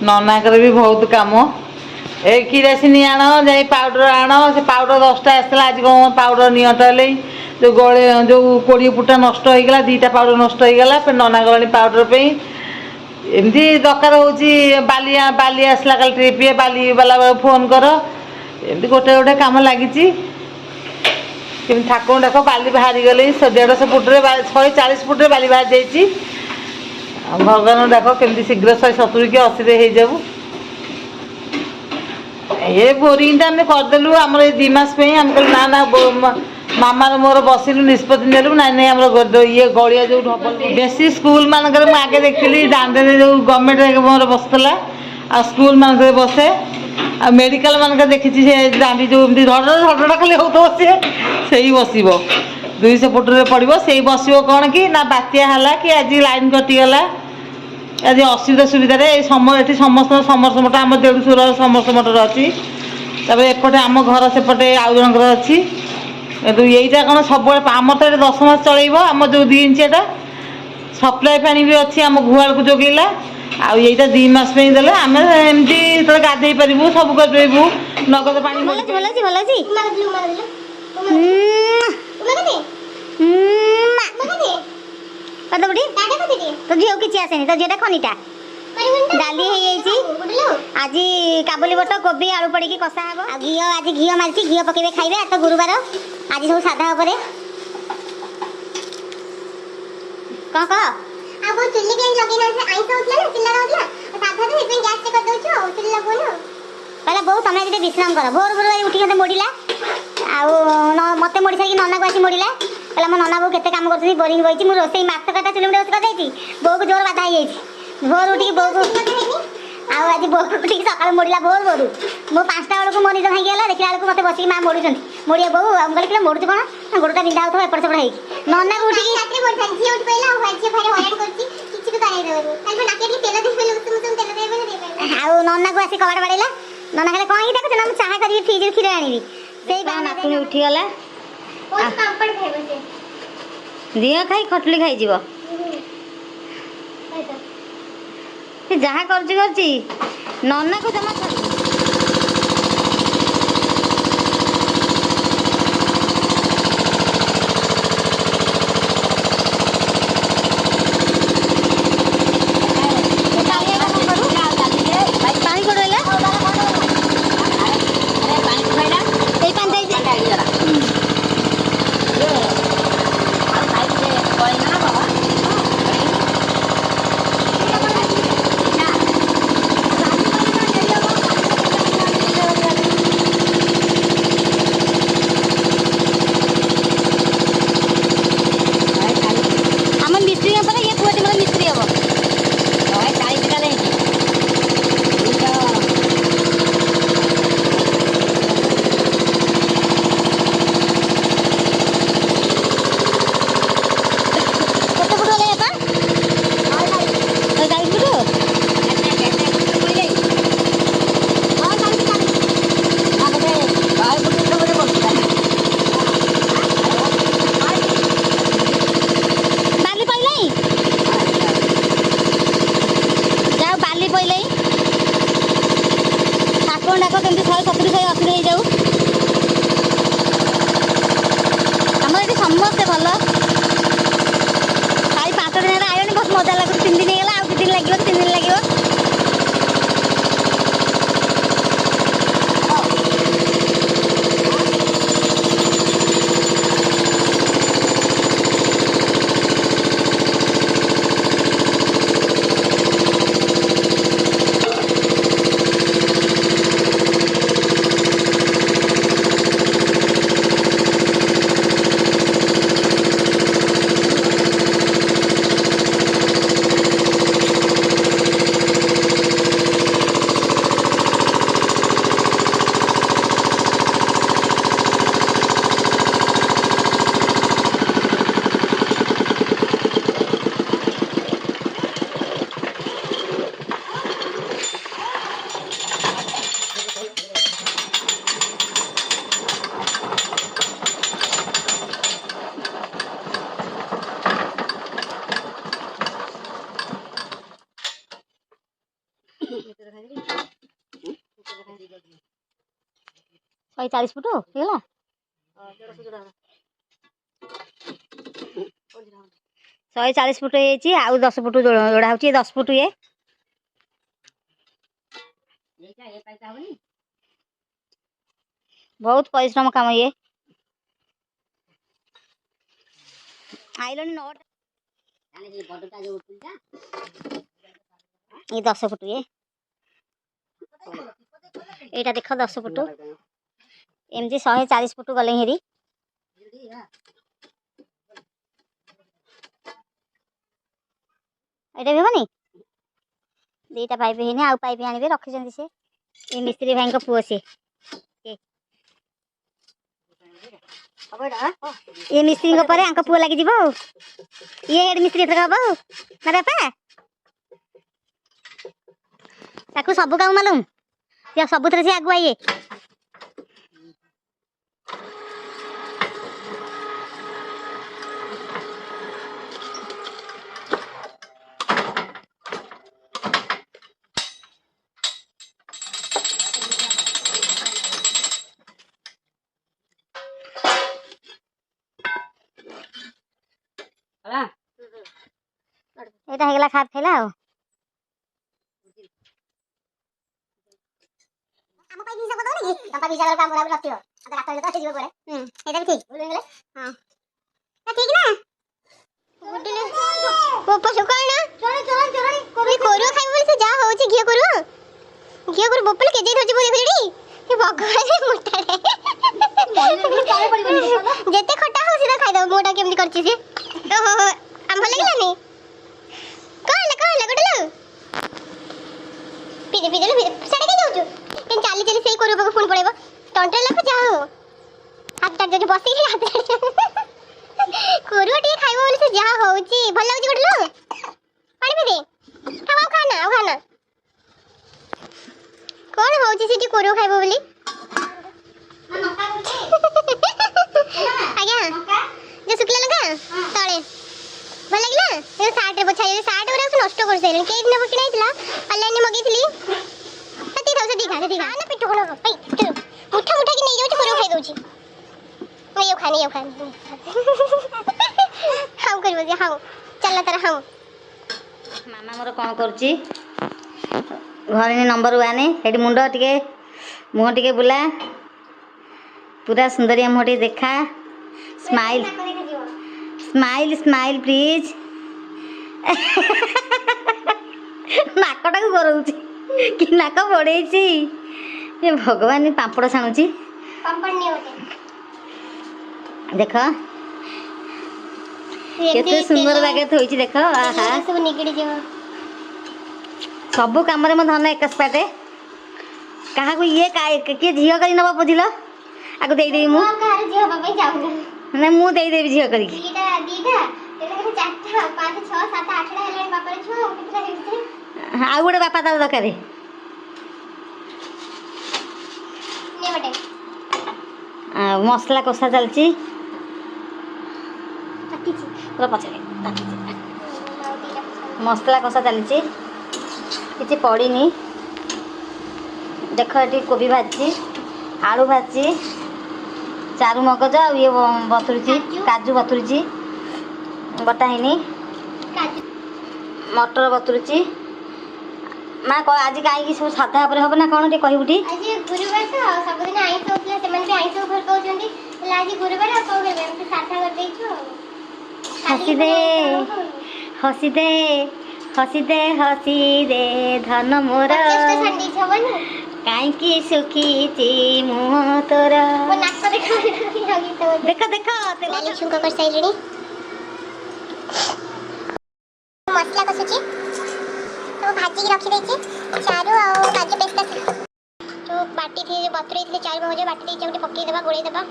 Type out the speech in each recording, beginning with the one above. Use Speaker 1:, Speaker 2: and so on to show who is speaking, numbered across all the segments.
Speaker 1: ନନାଙ୍କର ବି ବହୁତ କାମ। ଏ କିରାସିନି ଆଣ, ଯାଇ ପାଉଡ଼ର ଆଣ, ସେ ପାଉଡ଼ର 10ଟା ଆସିଥିଲା, ଆଜି କ'ଣ ପାଉଡ଼ର ନିଅଣ୍ଟ ହେଲେ ଯେଉଁ 20 ଫୁଟା ନଷ୍ଟ ହେଇଗଲା, 2ଟା ପାଉଡ଼ର ନଷ୍ଟ ହେଇଗଲା, ଫେରେ ନନା ଗଲେଣି ପାଉଡ଼ର ପାଇଁ। ଏମିତି ଦରକାର ହେଉଛି। ବାଲି ଆସିଲା କାଲି ଟ୍ରିପ୍, ବାଲି ବାଲା ଫୋନ୍ କର, ଏମିତି ଗୋଟେ ଗୋଟେ କାମ ଲାଗିଛି। କେମିତି ଠାକୁରଙ୍କୁ ଦେଖ, ବାଲି ବାହାରି ଗଲେଇ 150 ଫୁଟରେ 140 ଫୁଟରେ ବାଲି ବାହାରି ଯାଇଛି। ଆଉ ଭଗବାନଙ୍କୁ ଡାକ କେମିତି ଶୀଘ୍ର 170 କି 80ରେ ହେଇଯାଉ। ଏ ବୋରିଂଟା ଆମେ କରିଦେଲୁ ଆମର ଏଇ 2 ମାସ ପାଇଁ। ଆମେ କହିଲୁ ନା ମାମାର ମୋର ବସିଲୁ ନିଷ୍ପତ୍ତି ନେଲୁ, ନାଇଁ ଆମର ଇଏ ଗଳିଆ ଯେଉଁଠୁ ହବ ବେଶୀ ସ୍କୁଲ ମାନଙ୍କରେ ମୁଁ ଆଗେ ଦେଖିଲି ଦାଣ୍ଡରେ ଯେଉଁ ଗଭର୍ଣ୍ଣମେଣ୍ଟ ମୋର ବସୁଥିଲା, ଆଉ ସ୍କୁଲ ମାନଙ୍କରେ ବସେ, ଆଉ ମେଡ଼ିକାଲ ମାନଙ୍କରେ ଦେଖିଛି ସେ ଦାଣ୍ଡି ଯେଉଁ ଏମିତି ଧଡ଼ ଖାଲି ହେଉଥିବ, ସିଏ ସେଇ ବସିବ 200 ଫୁଟରେ ପଡ଼ିବ। ସେଇ ବସିବ କ'ଣ କି ନା ବାତ୍ୟା ହେଲା କି ଆଜି ଲାଇନ୍ କଟିଗଲା, ଆଜି ଅସୁବିଧା ସୁବିଧାରେ ଏଠି ସମସ୍ତଙ୍କ ସମର୍ଥ ମଠ, ଆମ ଦେଢ଼ଶୁର ସମର୍ଥ ମଠର ଅଛି। ତାପରେ ଏପଟେ ଆମ ଘର ସେପଟେ ଆଉ ଜଣଙ୍କର ଅଛି। କିନ୍ତୁ ଏଇଟା କ'ଣ ସବୁବେଳେ ଆମର ତ ଏଠି 10 ମାସ ଚଳେଇବ। ଆମ ଯେଉଁ 2 ଇଞ୍ଚିଆଟା ସପ୍ଲାଏ ପାଣି ବି ଅଛି, ଆମ ଗୁହାଳକୁ ଯୋଗେଇଲା। ଆଉ ଏଇଟା 2 ମାସ ପାଇଁ ଦେଲେ ଆମେ ଏମିତି ଯେତେବେଳେ ଗାଧେଇ ପାରିବୁ, ସବୁ କରିପାରିବୁ। ନଗଦ ପାଣି
Speaker 2: ଭଲ ଅଛି, ଭଲ ଅଛି, ଭଲ ଅଛି। तो झील किसी आसेनी तो झील खनिटा डाली आज काबुली बट कोबी आलू पड़ी कषा हे घी आज घी मारी घी पकेबे खाइबे तो गुरुवार आज सब साधा उपरे कह कह चुल्ली के लगे ना आइस होतला ना चुल्ला होतला साधा तो इतने गैस से कर दोछु चुल्ली लगोनो पहले बहु तमे जे विश्राम कर भोर भोर उठी के मोडिला आ मते मोडी सारी नना को आसी मोडिला कहला मो नना बो केते काम करथि बोरिंग बइची मु रोसई माछ काटा चुली में कर देती बो को जोर बाधा जाई भोर उठी बो को आ आज बो उठी सकाळ मोडिला भोर भोर मो 5टा बेल को मोनी भाई गेला देखला बेल को मते बसी मां मोडी छथि मोडिया बो हम कहली कि मोडु कोन गोडटा बिंधा होतो एपड़ सेपड़ हेई नना को उठी रात्रि मोड थान झी उठ पहिला हो भाई भारी हरान करछि किछि भी करे देबो ताको नाके भी तेल दे पहिला तुम तेल देबे दे आ नना को आसी कबाड़ बाड़ेला नना कहले कोन ही देखो ना हम चाहा करी फ्रिज खीर आनीबी सेई बा नातुनी उठी गला ओ पापड़ खाइबो से दिया खाई खटली खाई जीव जहाँ करची नना को जमा कर समस्ते भल चार 5 दिन आयोनी बहुत मजा लगे 3 दिन है आउ 2 दिन लगे 3 दिन लगे 40 फुट ହେଇଗଲା 140 फुट ହେଇଯାଇଛି ଆଉ 10 फुट ଯୋଡ଼ା ହଉଛି 10 फुट ଇଏ बहुत परिश्रम काम ये आइलनी 9 ये 10 फुट ये एटा देख 10 फुट एमती 140 फुट गले हेरी एटा भी हबनी दीटा पाइप हेनी आउ पाइप आनिबे रखिसेंती से ए मिस्त्री भाई को पुओ से ये मिस्त्री को परे आंक पुओ लागी जीवो ये हेड मिस्त्री एथरा हबो ना बापा ताकू सब काम मालूम या सबुथरे से आगु आइए एटा हेगला खाप खैला हो हम पाई हिसाब दो नी तम पाई हिसाब काम बराबर रखियो आता रात में तो जीव पड़े एटा भी ठीक बोल गेले हां ना ठीक ना गुडले पोपो सुकाळ ना चोरी चोरी चोरी कोरी कोरो खाइ बोले से जा होची घिया करू बोपल के जे धरजी बोले भेड़ी ये भगवान मोटा रे जेते खट्टा हो सीधा खाइ दो मोटा केमनी करची से ओहो हम भले गेला नी कहले गुडले पीजे पीजे सेडे के जाउछु केन चाली चाली सेई करू बको फोन पड़ेबो टंटे लाख जा हो हाथ टाट जे बसी के हाथ कोरू टी खाइबो बोले से जा होउची भल लागुची गुडले पानी पी दे खाना कौन होउची सिटी कोरू खाइबो बोली आज्ञा जे सुकला लगा तळे भल लागला ये सार्ट रे बछाई सार्ट ओरा नष्ट कर सैले के दिन बकी नाइतला ऑनलाइन में मगेइतली सती थाउ सती खा ना पिट्टू कोन पई मुठा मुठा की नहीं जाउची कोरो खाइ दउची मैं यो खानी हाउ करबो जे हाउ चला तारा हाउ मामा मोर कोन करची घर ने नंबर 1 हेडी मुंडो टिके मुह टिके बुला पूरा सुंदरिया मुह टिके देखा स्माइल स्माइल स्माइल प्लीज नाकटा को करउची कि नाक बड़ेची ये भगवान पापड़ छाणुची पापड़ नहीं होते देखो केते सुंदर लागे थोइची देखो आहा सब निगड़ी जो सब काम रे म धन एक्सपर्ट कहा को ये के झियो करी नबा बुझिलो आको देई देई मु कहार झियो बाबा जाऊ ना मु देई देबी झियो करी दीटा एटा करे 4 5 6 7 8 टा हेले बापा रे छो कितरा हेते आ गुडे बापा ता दकारे ने बटे मसला कोसा चलची पूरा पछे मसला कषा चलची किसी पड़ीनी देख ये कोबी भाजी आलू भाजी चारू मगज ये बतुरी काजू बतुरी बटा है मटर बतुरी माँ आज कहीं सब साधा हम ना कौन टे कहबू टी आज गुरुवार तो सब दिन आइस होतला से मन भी आइस ऊपर कहउचंदी आज गुरुवार आ को करबे हम साधा कर देइछु हसी दे हसी दे हसी दे हसी दे धन मोर काई सुखी मुह तोर देख देख लाली छुंक कर साइलेनी मसला कसुची तो भाजी की रखी देची चारू आ काजू पेस्ट तो बाटी थी बतुरे थी चारू मगज बाटी देची गोटे पकई देबा गोळई देबा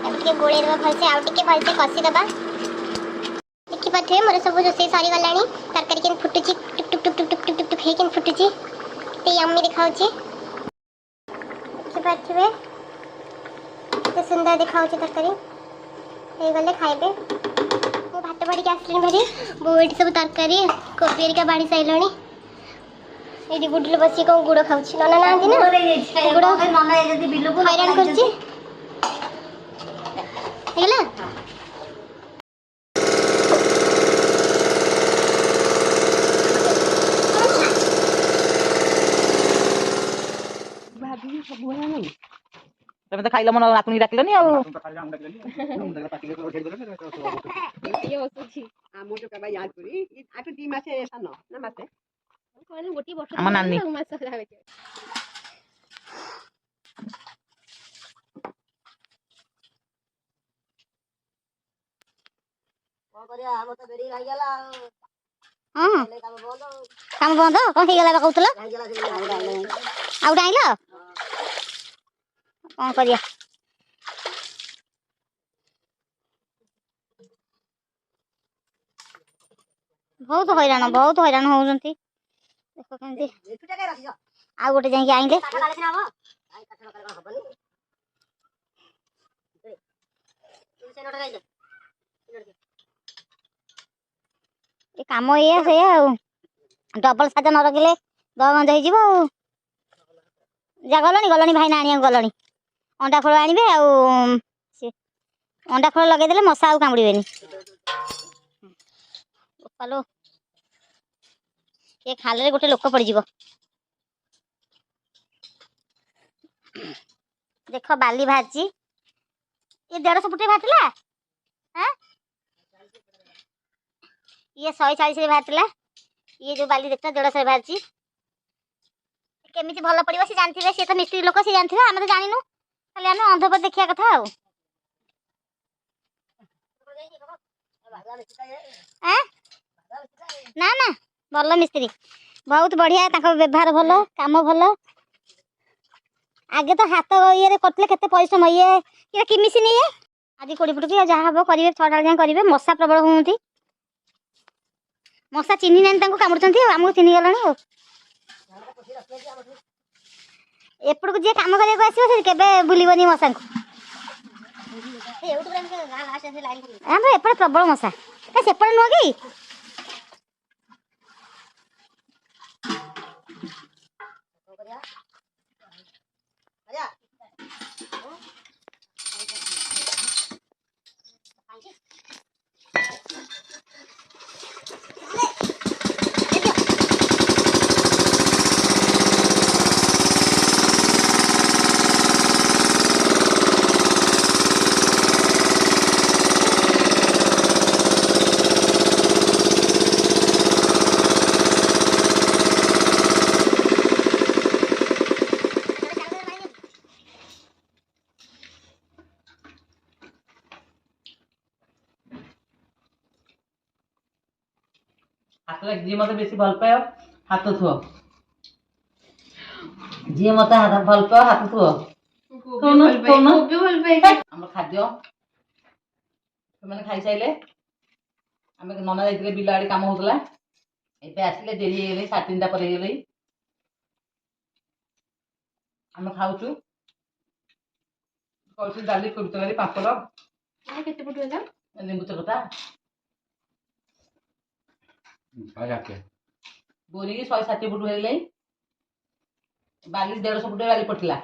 Speaker 2: देखिए गोळे देबा भलसे आउ टिके भलसे कसी देबा देखि पाथे मोर सब रोसे सारी गलानी तरकारी केन फुटुची टुक टुक टुक टुक टुक टुक टुक हे केन फुटुची ते यम्मी दिखाउची देखि पाथबे ते सुंदर दिखाउची तरकारी हे गले खाइबे मो भात बाड़ी आसली भारी बो ये सब तरकारी कोबी एरिका बाड़ी साइलणी ये गुडले बसी कौन गुड़ खाऊँ नना ना गुड़ हैरान कर
Speaker 1: ତମେ ତ ଖାଇଲ ମନ ନାତୁଣୀ ଡାକିଲନି ଆଉ ଆମ ନାନୀ
Speaker 2: हाँ काम बंद कौन ହେଇଗଲା कहूल आउ आइल कौन करिया बहुत हैरान होउछंती देखो केमती आ गोटे जाई आइले ये काम ये से डबल साजा न रखिले दगंज हो जा गलनी भाई ना आनिया गलनी अंडा खोल आनिबे अंडा खोल लगे मशा आउ कामुड़ेनि बोपालो ये खाल गोटे लोक पड़ देख बाली बाहरी ये 150 फुटे बाहर ये 140 बाहर ये जो बाली देखता 150 बाहरी केमी भल पड़ो सी जानते सी तो मिस्त्री लोक सी जानते आम तो जानू खाली आम अंधपर देखा कथा ना ना भल मिस्त्री बहुत बढ़िया व्यवहार भल काम भल आगे तो हाथ ये करते केते परिश्रम ये किमिसी नहीं है आज 20 फुट की जहाँ हम करेंगे 6टा जाए करेंगे मशा प्रबल होती मशा चिन्ह ना कामुड़ी आमको चिन्ह गला एपड़ को जी कम करने आसो के बुलबनी मशा को एपटे प्रबल मशा सेपटे नुह कि
Speaker 1: हाथ जी मत बेसी भल पाए हाथ थुओ जी मत भल पाए हाथ थुओ आम खाद्य खाई सारे आम नना जाइए बिल आड़े कम होता एबे आसिले डेरी हो 3:30 पर गले आम खाऊचु डाली कोबी तरकारी पापड़ निंबू चकटा बोरी 160 फुट बाली 150 फुट बाली पड़ता